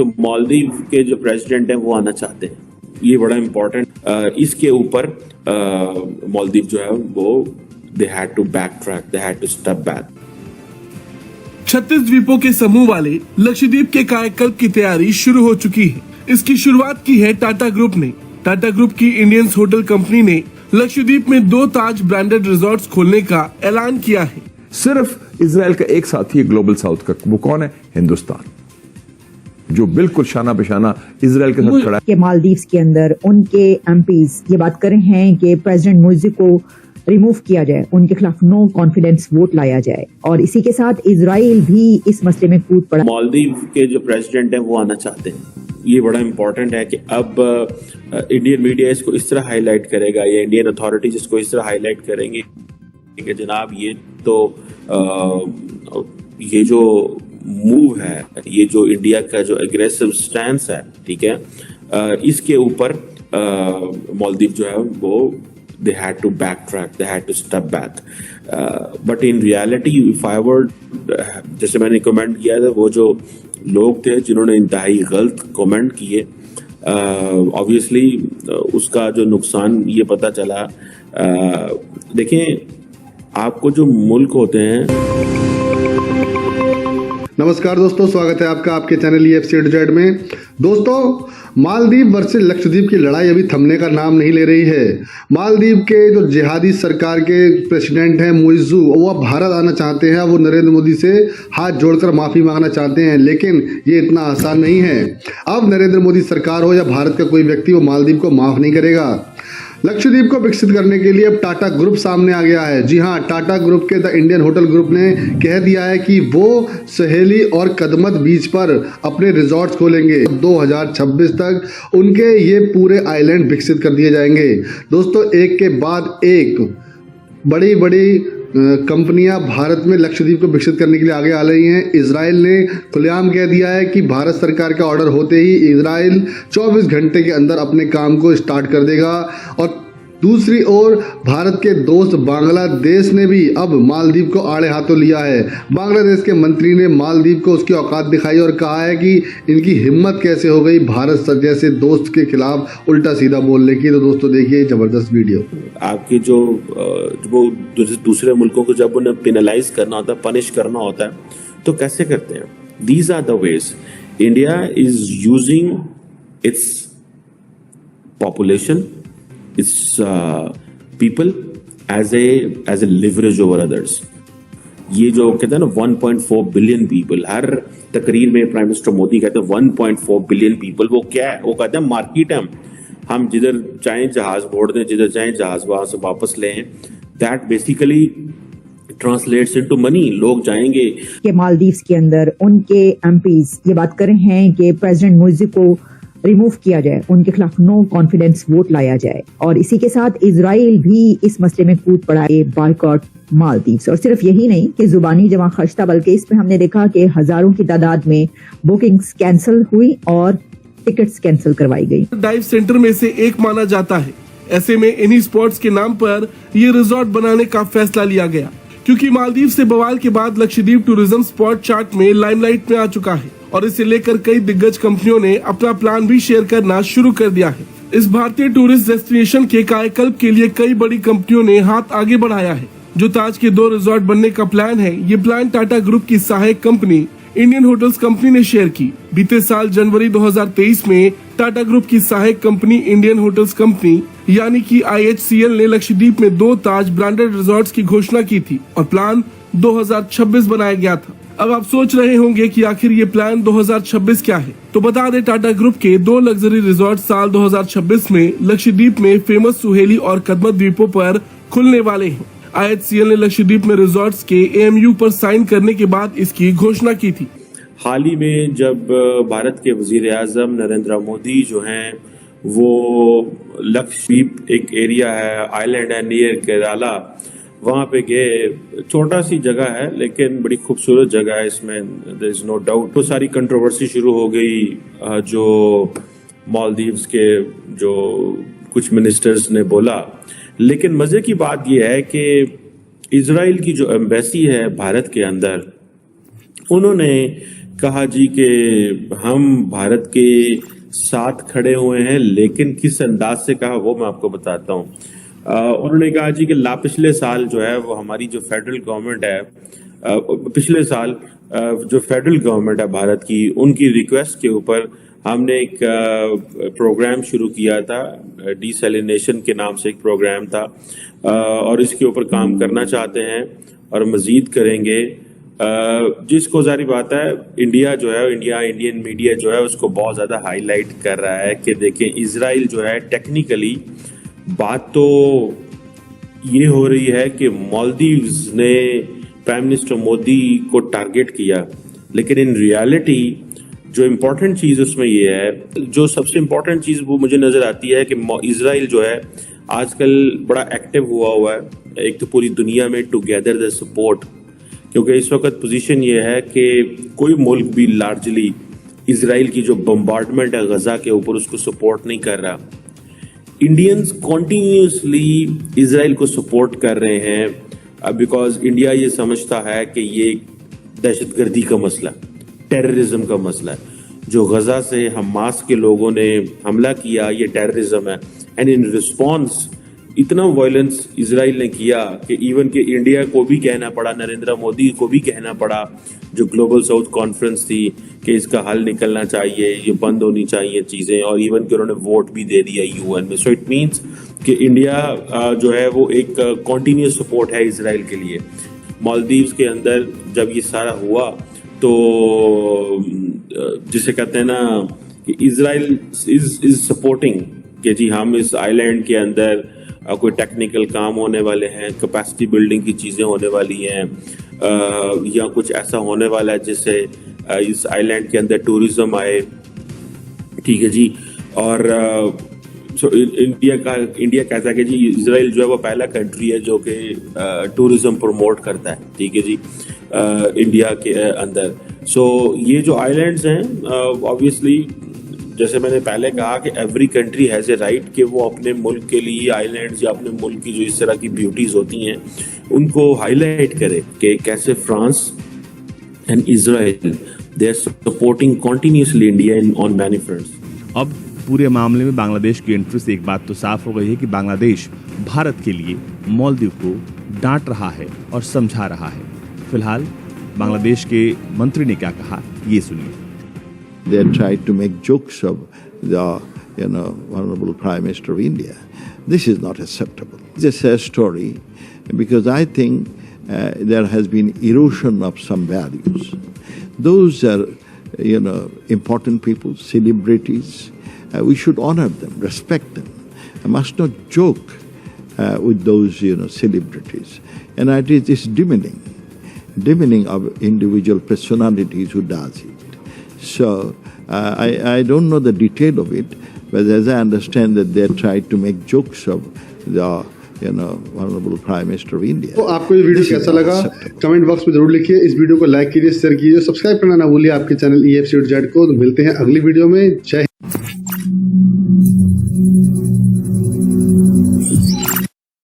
तो मालदीव के जो प्रेसिडेंट हैं वो आना चाहते हैं, ये बड़ा इम्पोर्टेंट। इसके ऊपर मालदीव जो है वो they had to backtrack, they had to step back. 36 द्वीपों के समूह वाले लक्षद्वीप के कायाकल्प की तैयारी शुरू हो चुकी है। इसकी शुरुआत की है टाटा ग्रुप ने। टाटा ग्रुप की इंडियन होटल कंपनी ने लक्षद्वीप में 2 ताज ब्रांडेड रिजॉर्ट्स खोलने का ऐलान किया है। सिर्फ इजराइल का एक साथी है ग्लोबल साउथ का, वो कौन है? हिंदुस्तान, जो बिल्कुल शाना बेशाना इजराइल के साथ खड़ा है। के मालदीव्स के अंदर उनके एमपीज ये बात कर रहे हैं कि प्रेसिडेंट मुर्सी को रिमूव किया जाए, उनके खिलाफ नो कॉन्फिडेंस वोट लाया जाए, और इसी के साथ इजराइल भी इस मसले में कूद पड़ा। मालदीव के जो प्रेसिडेंट हैं वो आना चाहते हैं, ये बड़ा इम्पोर्टेंट है कि अब इंडियन मीडिया इसको इस तरह हाईलाइट करेगा या इंडियन अथॉरिटीज इसको इस तरह हाईलाइट करेंगे कि जनाब ये तो ये जो मूव है, ये जो इंडिया का जो एग्रेसिव स्टैंस है, ठीक है, इसके ऊपर मालदीव जो है वो they had to backtrack, they had to step back, but in reality if I were, जैसे मैंने कमेंट किया था, वो जो लोग थे जिन्होंने इंतहाई गलत कमेंट किए, ऑब्वियसली उसका जो नुकसान ये पता चला। देखें, आपको जो मुल्क होते हैं। नमस्कार दोस्तों, स्वागत है आपका आपके चैनल EFC में। दोस्तों, मालदीव वर्सेस लक्षद्वीप की लड़ाई अभी थमने का नाम नहीं ले रही है। मालदीव के जो जिहादी सरकार के प्रेसिडेंट हैं मुइज़्ज़ू, वो अब भारत आना चाहते हैं। वो नरेंद्र मोदी से हाथ जोड़कर माफ़ी मांगना चाहते हैं, लेकिन ये इतना आसान नहीं है। अब नरेंद्र मोदी सरकार हो या भारत का कोई व्यक्ति, वो मालदीव को माफ़ नहीं करेगा। लक्षद्वीप को विकसित करने के लिए अब टाटा ग्रुप सामने आ गया है। जी हाँ, टाटा ग्रुप के द इंडियन होटल ग्रुप ने कह दिया है कि वो सहेली और कदमत बीच पर अपने रिजॉर्ट्स खोलेंगे। 2026 तक उनके ये पूरे आइलैंड विकसित कर दिए जाएंगे। दोस्तों, एक के बाद एक बड़ी बड़ी कंपनियां भारत में लक्षद्वीप को विकसित करने के लिए आगे आ रही हैं। इजराइल ने खुलेआम कह दिया है कि भारत सरकार का ऑर्डर होते ही इजराइल 24 घंटे के अंदर अपने काम को स्टार्ट कर देगा। और दूसरी ओर भारत के दोस्त बांग्लादेश ने भी अब मालदीव को आड़े हाथों लिया है। बांग्लादेश के मंत्री ने मालदीव को उसकी औकात दिखाई और कहा है कि इनकी हिम्मत कैसे हो गई भारत जैसे दोस्त के खिलाफ उल्टा सीधा बोलने की। तो दोस्तों, देखिए जबरदस्त वीडियो। आपके जो वो दूसरे मुल्कों को जब उन्हें पेनलाइज करना होता है, पनिश करना होता है, तो कैसे करते हैं? These are the ways India is using its population, its people as a leverage over others। ये जो कहते हैं ना 1.4 बिलियन पीपल, हर तकरीर में प्राइम मिनिस्टर मोदी कहते हैं 1.4 बिलियन पीपल। वो क्या है? वो कहते हैं मार्केट है, हम जिधर चाहें जहाज बोर्ड दें, जिधर चाहें जहाज वहां से वापस लें। That basically translates into money. लोग जाएंगे कि मालदीव्स के अंदर उनके एमपीज ये बात कर रहे हैं कि प्रेसिडेंट मुर्सी को रिमूव किया जाए, उनके खिलाफ नो कॉन्फिडेंस वोट लाया जाए, और इसी के साथ इजराइल भी इस मसले में कूद पड़ा है, बायकॉट मालदीव्स। और सिर्फ यही नहीं कि जुबानी जमा खर्च था, बल्कि इसमें हमने देखा कि हजारों की तादाद में बुकिंग्स कैंसिल हुई और टिकट्स कैंसिल करवाई गई। डाइव सेंटर में से एक माना जाता है। ऐसे में इन्हीं स्पॉट्स के नाम पर ये रिजॉर्ट बनाने का फैसला लिया गया, क्योंकि मालदीव से बवाल के बाद लक्षद्वीप टूरिज्म स्पॉट चार्ट में लाइमलाइट में आ चुका है, और इसे लेकर कई दिग्गज कंपनियों ने अपना प्लान भी शेयर करना शुरू कर दिया है। इस भारतीय टूरिस्ट डेस्टिनेशन के कायाकल्प के लिए कई बड़ी कंपनियों ने हाथ आगे बढ़ाया है। जो ताज के 2 रिजॉर्ट बनने का प्लान है, ये प्लान टाटा ग्रुप की सहायक कंपनी इंडियन होटल्स कंपनी ने शेयर की। बीते साल जनवरी 2023 में टाटा ग्रुप की सहायक कंपनी इंडियन होटल्स कंपनी यानी कि IHCL ने लक्षद्वीप में 2 ताज ब्रांडेड रिजॉर्ट्स की घोषणा की थी, और प्लान 2026 बनाया गया था। अब आप सोच रहे होंगे कि आखिर ये प्लान 2026 क्या है, तो बता दें, टाटा ग्रुप के 2 लग्जरी रिजॉर्ट साल 2026 में लक्षद्वीप में फेमस सुहेली और कदमत द्वीपों पर खुलने वाले हैं। IHCL ने लक्षद्वीप में रिजॉर्ट्स के AMU पर साइन करने के बाद इसकी घोषणा की थी। हाल ही में जब भारत के वजीर आजम नरेंद्र मोदी जो हैं, वो लक्षद्वीप एक एरिया है, आइलैंड है नियर केरला, वहाँ पे गए। छोटा सी जगह है लेकिन बड़ी खूबसूरत जगह है, इसमें देयर इज नो डाउट। तो सारी कंट्रोवर्सी शुरू हो गई, जो मालदीव्स के जो कुछ मिनिस्टर्स ने बोला। लेकिन मजे की बात यह है कि इजराइल की जो एम्बेसी है भारत के अंदर, उन्होंने कहा जी कि हम भारत के साथ खड़े हुए हैं, लेकिन किस अंदाज से कहा वो मैं आपको बताता हूँ। उन्होंने कहा जी कि पिछले साल जो है वो हमारी जो फेडरल गवर्नमेंट है, पिछले साल जो फेडरल गवर्नमेंट है भारत की, उनकी रिक्वेस्ट के ऊपर हमने एक प्रोग्राम शुरू किया था, डिसैलिनेशन के नाम से एक प्रोग्राम था, और इसके ऊपर काम करना चाहते हैं और मजीद करेंगे। जिसको जारी बात है इंडिया जो है, इंडियन मीडिया जो है उसको बहुत ज्यादा हाईलाइट कर रहा है कि देखें इजराइल जो है टेक्निकली बात तो ये हो रही है कि मालदीव्स ने प्राइम मिनिस्टर मोदी को टारगेट किया, लेकिन इन रियलिटी जो इम्पोर्टेंट चीज उसमें ये है, जो सबसे इम्पोर्टेंट चीज वो मुझे नजर आती है कि इजराइल जो है आजकल बड़ा एक्टिव हुआ है, एक तो पूरी दुनिया में टू गैदर द सपोर्ट, क्योंकि इस वक्त पोजीशन ये है कि कोई मुल्क भी लार्जली इजराइल की जो बम्बार्डमेंट है गजा के ऊपर उसको सपोर्ट नहीं कर रहा। इंडियंस कॉन्टिन्यूसली इजराइल को सपोर्ट कर रहे हैं बिकॉज इंडिया ये समझता है कि ये दहशतगर्दी का मसला, टेररिज्म का मसला है। जो गजा से हमास के लोगों ने हमला किया ये टेररिज्म है, एंड इन रिस्पॉन्स इतना वायलेंस इजराइल ने किया कि इवन के इंडिया को भी कहना पड़ा, नरेंद्र मोदी को भी कहना पड़ा, जो ग्लोबल साउथ कॉन्फ्रेंस थी, कि इसका हल निकलना चाहिए, ये बंद होनी चाहिए चीजें, और इवन कि उन्होंने वोट भी दे दिया यूएन में। सो इट मीन्स कि इंडिया जो है वो एक कॉन्टिन्यूस सपोर्ट है इजराइल के लिए। मालदीव्स के अंदर जब ये सारा हुआ तो जिसे कहते हैं ना कि इजराइल इज सपोर्टिंग कि जी हम इस आइलैंड के अंदर कोई टेक्निकल काम होने वाले हैं, कैपेसिटी बिल्डिंग की चीजें होने वाली हैं, या कुछ ऐसा होने वाला है जिससे इस आइलैंड के अंदर टूरिज्म आए, ठीक है जी। और इंडिया कहता है कि जी इजराइल जो है वो पहला कंट्री है जो कि टूरिज्म प्रमोट करता है, ठीक है जी, इंडिया के अंदर। सो ये जो आइलैंड्स हैं ऑब्वियसली जैसे मैंने पहले कहा कि every country has a right कि वो अपने मुल्क के लिए आइलैंड्स या अपने मुल्क की जो इस तरह की ब्यूटीज होती हैं उनको हाईलाइट करे कि कैसे France and Israel they are supporting continuously India on many fronts. अब पूरे मामले में बांग्लादेश की एंट्री से एक बात तो साफ हो गई है कि बांग्लादेश भारत के लिए मालदीव को डांट रहा है और समझा रहा है। फिलहाल बांग्लादेश के मंत्री ने क्या कहा ये सुनिए। They tried to make jokes of the, Honorable Prime Minister of India. This is not acceptable. It's a sad story because I think there has been erosion of some values. Those are, important people, celebrities. We should honor them, respect them. I must not joke with those, celebrities. And it is demeaning of individual personalities who does it. So I don't know the detail of it, but as I understand that they tried to make jokes of the Honorable Prime Minister of India. तो आपको ये video कैसा लगा comment box में जरूर लिखिए। इस video को लाइक कीजिए, शेयर कीजिए, सब्सक्राइब करना ना भूलिए आपके चैनल EFCZ को। तो मिलते हैं अगली वीडियो में। जय हिंद।